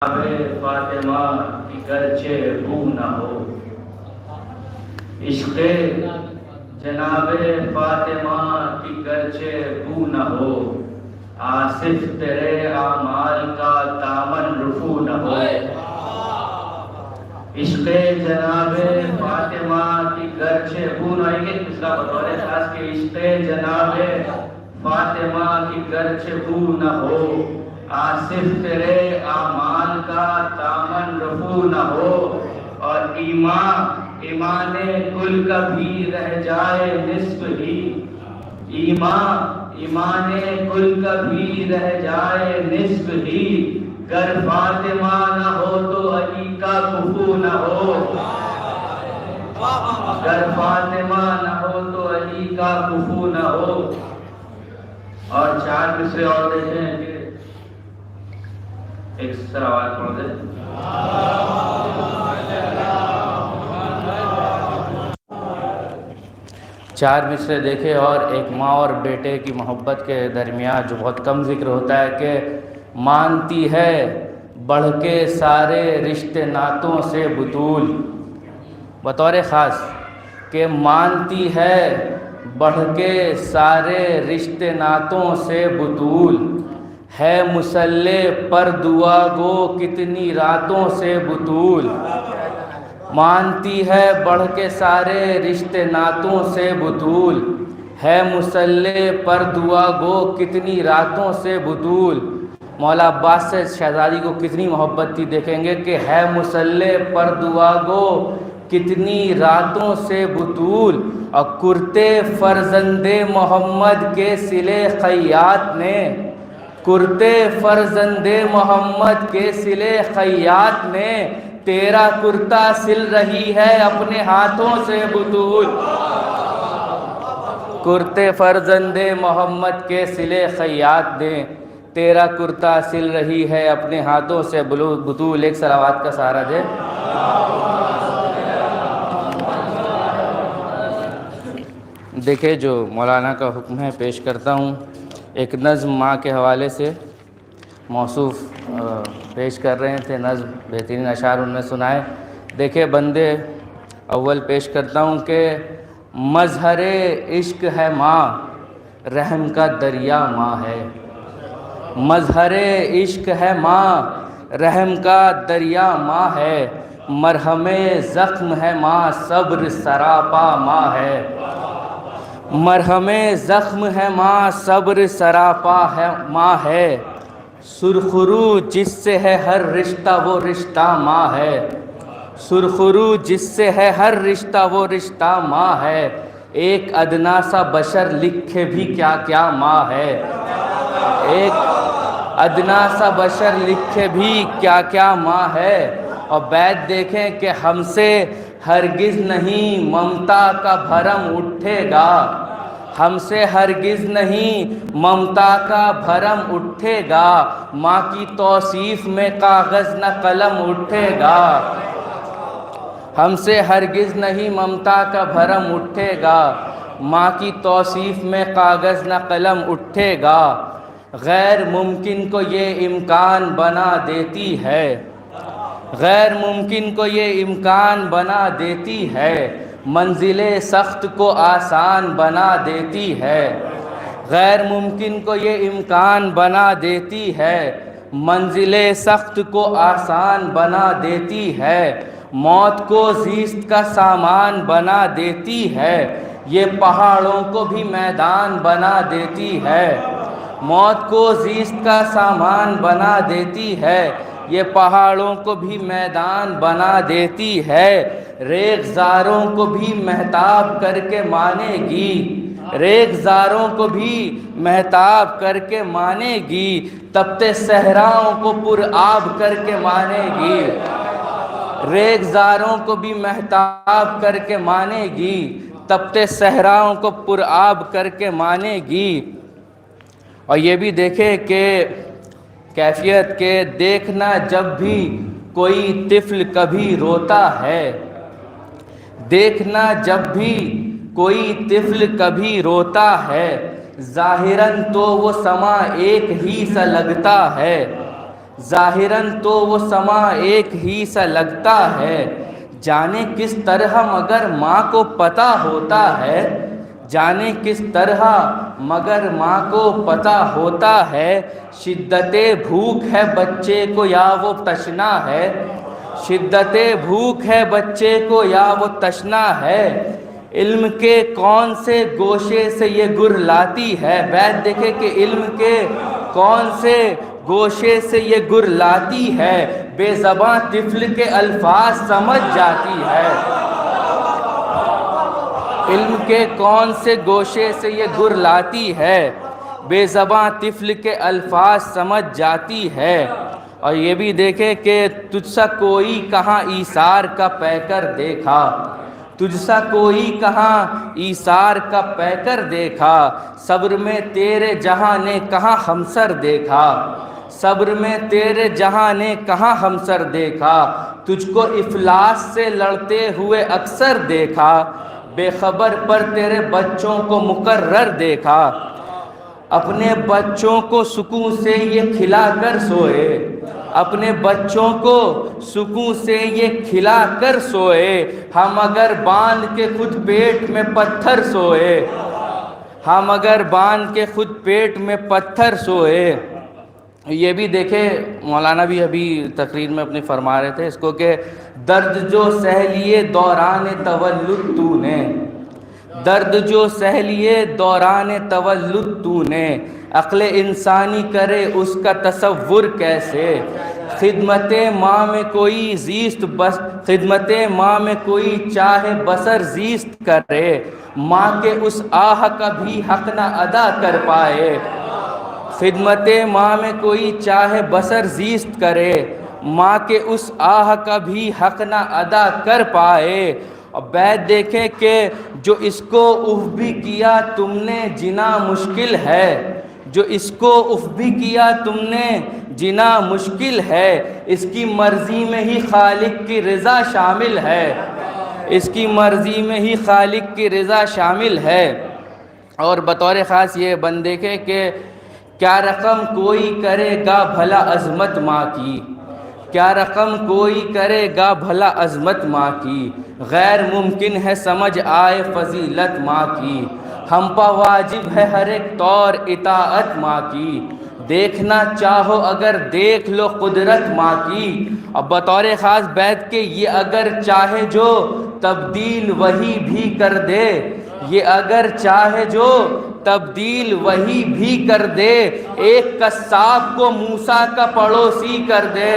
فاطمہ کی گرچہ بو نہ ہو، عشق جناب فاطمہ کی گرچہ بو نہ ہو، آصف تیرے اعمال کا دامن رفو نہ ہو۔ عشق جناب فاطمہ کی گرچہ بو نہ ہو، ایک مسئلہ بطور خاص کہ عشق جناب فاطمہ کی گرچہ بو نہ ہو، آصف تیرے اعمال کا دامن رفو نہ ہو، اور ایمان کل کا بھی رہ جائے نصف ہی، ایمان کل کا بھی رہ جائے نصف ہی، گر فاطمہ نہ ہو تو علی کا کفو نہ ہو، گر فاطمہ نہ ہو تو علی کا کفو نہ ہو۔ اور چار مصرے اور دیکھیں کہ ایک سراوات پڑھ دے۔ چار مصرے دیکھے اور ایک ماں اور بیٹے کی محبت کے درمیان جو بہت کم ذکر ہوتا ہے کہ مانتی ہے بڑھ کے سارے رشتے ناتوں سے بطول، بطور خاص کہ مانتی ہے بڑھ کے سارے رشتے ناتوں سے بطول، ہے مسلح پر دعا گو کتنی راتوں سے بطول، مانتی ہے بڑھ کے سارے رشتے ناتوں سے بطول، ہے مسلح پر دعا گو کتنی راتوں سے بطول۔ مولا عباس سے شہزادی کو کتنی محبت تھی، دیکھیں گے کہ ہے مسلح پر دعا گو کتنی راتوں سے بطول، اور کرتے فرزند محمد کے سلے خیاط نے، کرتے فرزند محمد کے سلے خیاط نے، تیرا کرتا سل رہی ہے اپنے ہاتھوں سے بطول، کرتے فرزند محمد کے سلے خیاط نے، تیرا کرتا سل رہی ہے اپنے ہاتھوں سے بطول۔ ایک صلوات کا سہارا دے۔ دیکھیں جو مولانا کا حکم ہے پیش کرتا ہوں، ایک نظم ماں کے حوالے سے موصوف پیش کر رہے تھے، نظم بہترین اشعار انہوں نے سنائے۔ دیکھیں بندے اول پیش کرتا ہوں کہ مظہر عشق ہے ماں، رحم کا دریا ماں ہے، مظہر عشق ہے ماں، رحم کا دریا ماں ہے، مرہم زخم ہے ماں، صبر سراپا ماں ہے، مرہم زخم ہے ماں، صبر سراپا ہے ماں ہے، سرخرو جس سے ہے ہر رشتہ وہ رشتہ ماں ہے، سرخرو جس سے ہے ہر رشتہ وہ رشتہ ماں ہے، ایک ادنا سا بشر لکھے بھی کیا کیا ماں ہے، ایک ادنا سا بشر لکھے بھی کیا کیا ماں ہے۔ اور بیت دیکھیں کہ ہم سے ہرگز نہیں ممتا کا بھرم اٹھے گا، ہم سے ہرگز نہیں ممتا کا بھرم اٹھے گا، ماں کی توصیف میں کاغذ نہ قلم اٹھے گا، ہم سے ہرگز نہیں ممتا کا بھرم اٹھے گا، ماں کی توصیف میں کاغذ نہ قلم اٹھے گا، غیر ممکن کو یہ امکان بنا دیتی ہے، غیر ممکن کو یہ امکان بنا دیتی ہے، منزل سخت کو آسان بنا دیتی ہے، غیر ممکن کو یہ امکان بنا دیتی ہے، منزل سخت کو آسان بنا دیتی ہے، موت کو زیست کا سامان بنا دیتی ہے، یہ پہاڑوں کو بھی میدان بنا دیتی ہے، موت کو زیست کا سامان بنا دیتی ہے، یہ پہاڑوں کو بھی میدان بنا دیتی ہے، ریگزاروں کو بھی مہتاب کر کے مانے گی، ریگزاروں کو بھی مہتاب کر کے مانے گی، تپتے صحراؤں کو پر آب کر کے مانے گی، ریگزاروں کو بھی مہتاب کر کے مانے گی، تپتے صحراؤں کو پر آب کر کے مانے گی۔ اور یہ بھی دیکھیں کہ کیفیت کہ دیکھنا جب بھی کوئی طفل کبھی روتا ہے، دیکھنا جب بھی کوئی طفل کبھی روتا ہے، ظاہراً تو وہ سما ایک ہی سا لگتا ہے، ظاہراً تو وہ سما ایک ہی سا لگتا ہے، جانے کس طرح مگر ماں کو پتہ ہوتا ہے، جانے کس طرح مگر ماں کو پتہ ہوتا ہے، شدت بھوک ہے بچے کو یا وہ تشنا ہے، شدت بھوک ہے بچے کو یا وہ تشنا ہے، علم کے کون سے گوشے سے یہ گر لاتی ہے، بیت دیکھے کہ علم کے کون سے گوشے سے یہ گر لاتی ہے، بے زباں طفل کے الفاظ سمجھ جاتی ہے، علم کے کون سے گوشے سے یہ گر لاتی ہے، بے زباں طفل کے الفاظ سمجھ جاتی ہے۔ اور یہ بھی دیکھے کہ تجھ سا کوئی کہاں ایثار کا پیکر دیکھا، تجھ سا کوئی کہاں ایثار کا پیکر دیکھا، صبر میں تیرے جہاں نے کہاں ہمسر دیکھا، صبر میں تیرے جہاں نے کہاں ہمسر دیکھا، تجھ کو افلاس سے لڑتے ہوئے اکثر دیکھا، بے خبر پر تیرے بچوں کو مقرر دیکھا، اپنے بچوں کو سکون سے یہ کھلا کر سوئے، اپنے بچوں کو سکون سے یہ کھلا کر سوئے، ہم اگر باندھ کے خود پیٹ میں پتھر سوئے، ہم اگر باندھ کے خود پیٹ میں پتھر سوئے۔ یہ بھی دیکھے مولانا بھی ابھی تقریر میں اپنی فرما رہے تھے اس کو کہ درد جو سہ لیے دوران تولد تو نے، درد جو سہ لیے دوران تولد تو نے، عقل انسانی کرے اس کا تصور کیسے، خدمت ماں میں کوئی زیست بس، خدمت ماں میں کوئی چاہے بسر زیست کرے، ماں کے اس آہ کا بھی حق نہ ادا کر پائے، خدمت ماں میں کوئی چاہے بسر زیست کرے، ماں کے اس آہ کا بھی حق نہ ادا کر پائے۔ اور بیت دیکھیں کہ جو اس کو اف بھی کیا تم نے جنا مشکل ہے، جو اس کو اف بھی کیا تم نے جنا مشکل ہے، اس کی مرضی میں ہی خالق کی رضا شامل ہے، اس کی مرضی میں ہی خالق کی رضا شامل ہے۔ اور بطور خاص یہ بند دیکھے کہ کیا رقم کوئی کرے گا بھلا عظمت ماں کی، کیا رقم کوئی کرے گا بھلا عظمت ماں کی، غیر ممکن ہے سمجھ آئے فضیلت ماں کی، ہم پہ واجب ہے ہر ایک طور اطاعت ماں کی، دیکھنا چاہو اگر دیکھ لو قدرت ماں کی۔ اب بطور خاص بیت کے یہ اگر چاہے جو تبدیل وہی بھی کر دے، یہ اگر چاہے جو تبدیل وہی بھی کر دے، ایک قصاب کو موسیٰ کا پڑوسی کر دے،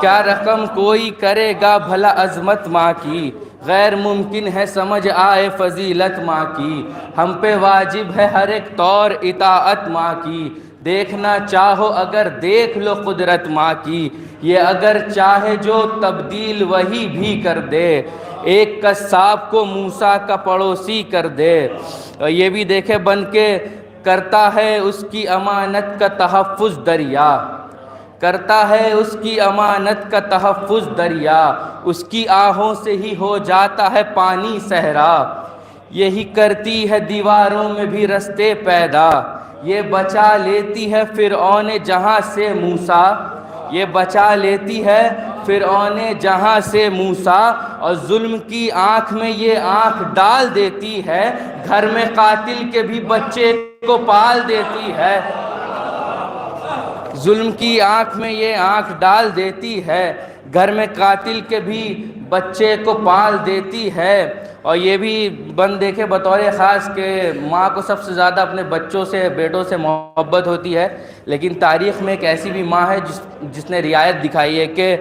کیا رقم کوئی کرے گا بھلا عظمت ماں کی، غیر ممکن ہے سمجھ آئے فضیلت ماں کی، ہم پہ واجب ہے ہر ایک طور اطاعت ماں کی، دیکھنا چاہو اگر دیکھ لو قدرت ماں کی، یہ اگر چاہے جو تبدیل وہی بھی کر دے، ایک قصاب کو موسیٰ کا پڑوسی کر دے۔ اور یہ بھی دیکھے بن کے کرتا ہے اس کی امانت کا تحفظ دریا، کرتا ہے اس کی امانت کا تحفظ دریا، اس کی آہوں سے ہی ہو جاتا ہے پانی صحرا، یہی کرتی ہے دیواروں میں بھی رستے پیدا، یہ بچا لیتی ہے فرعون جہاں سے موسیٰ، یہ بچا لیتی ہے فرعون جہاں سے موسیٰ، اور ظلم کی آنکھ میں یہ آنکھ ڈال دیتی ہے، گھر میں قاتل کے بھی بچے کو پال دیتی ہے، ظلم کی آنکھ میں یہ آنکھ ڈال دیتی ہے، گھر میں قاتل کے بھی بچے کو پال دیتی ہے۔ اور یہ بھی بند دیکھے بطور خاص کہ ماں کو سب سے زیادہ اپنے بچوں سے بیٹوں سے محبت ہوتی ہے، لیکن تاریخ میں ایک ایسی بھی ماں ہے جس نے رعایت دکھائی ہے کہ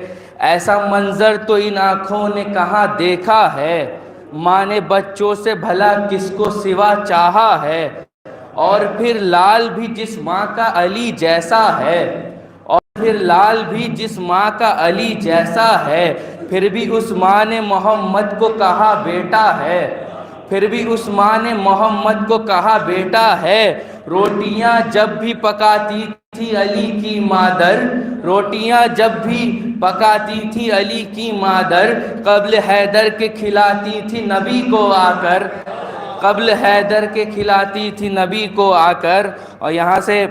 ایسا منظر تو ان آنکھوں نے کہاں دیکھا ہے، ماں نے بچوں سے بھلا کس کو سوا چاہا ہے، اور پھر لال بھی جس ماں کا علی جیسا ہے، اور پھر لال بھی جس ماں کا علی جیسا ہے، پھر بھی اس ماں نے محمد کو کہا بیٹا ہے، پھر بھی اس ماں نے محمد کو کہا بیٹا ہے، روٹیاں جب بھی پکاتی تھی علی کی مادر، روٹیاں جب بھی پکاتی تھی علی کی مادر، قبل حیدر کے کھلاتی تھی نبی کو آ کر، قبل حیدر کے کھلاتی تھی نبی کو آ کر۔ اور یہاں سے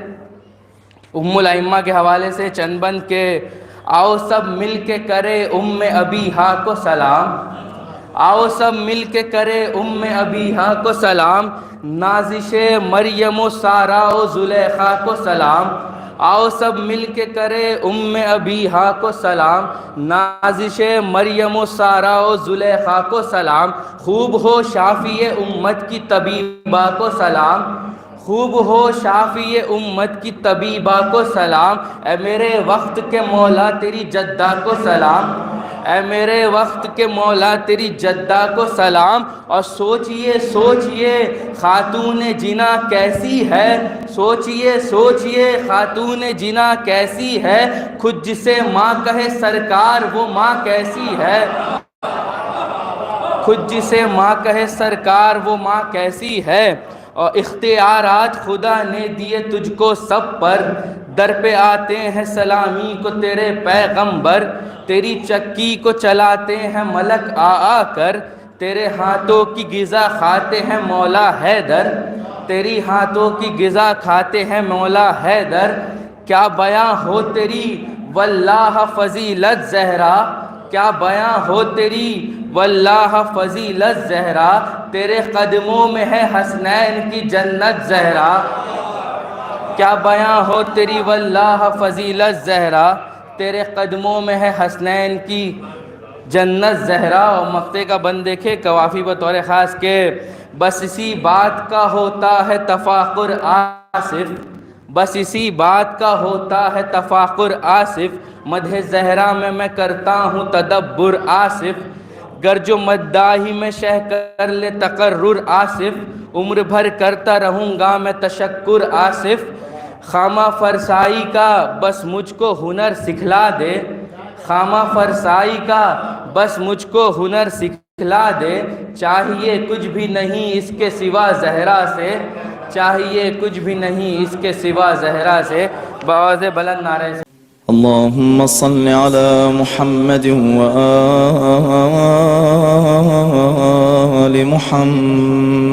ام الائمہ کے حوالے سے چند بند کے آؤ سب مل کے کرے ام ابیہا کو سلام، آؤ سب مل کے کرے ام ابیہا کو سلام، نازش مریم و سارا و زلیخا کو سلام، آؤ سب مل کے کرے ام ابیہا کو سلام، نازش مریم و سارا و زلیخا کو سلام، خوب ہو شافی امت کی طبیبہ کو سلام، خوب ہو شافی امت کی طبیبہ کو سلام، اے میرے وقت کے مولا تیری جدہ کو سلام، اے میرے وقت کے مولا تیری جدہ کو سلام۔ اور سوچئے سوچئے خاتون جنا کیسی ہے، سوچئے سوچئے خاتون جنا کیسی ہے، خود جسے ماں کہے سرکار وہ ماں کیسی ہے، خود جسے ماں کہے سرکار وہ ماں کیسی ہے۔ اور اختیارات خدا نے دیے تجھ کو سب پر، در پہ آتے ہیں سلامی کو تیرے پیغمبر، تیری چکی کو چلاتے ہیں ملک آ آ کر، تیرے ہاتھوں کی غذا کھاتے ہیں مولا حیدر، تیری ہاتھوں کی غذا کھاتے ہیں مولا حیدر، کیا بیاں ہو تیری واللہ فضیلت زہرا، کیا بیاں ہو تیری واللہ فضیلت زہرا، تیرے قدموں میں ہے حسنین کی جنت زہرا، کیا بیاں ہو تیری واللہ فضیلت زہرا، تیرے قدموں میں ہے حسنین کی جنت زہرا۔ اور مقطع کا بند دیکھے قوافی بطور خاص کے بس اسی بات کا ہوتا ہے تفاخر آصف، بس اسی بات کا ہوتا ہے تفاخر آصف، مدح زہرا میں کرتا ہوں تدبر آصف، گر جو مداحی میں شہ کر لے تقرر آصف، عمر بھر کرتا رہوں گا میں تشکر آصف، خامہ فرسائی کا بس مجھ کو ہنر سکھلا دے، خامہ فرسائی کا بس مجھ کو ہنر سکھلا دے، چاہیے کچھ بھی نہیں اس کے سوا زہرا سے، چاہیے کچھ بھی نہیں اس کے سوا زہرا سے۔ بآواز بلند نعرہ سے اللهم صل على محمد وآل محمد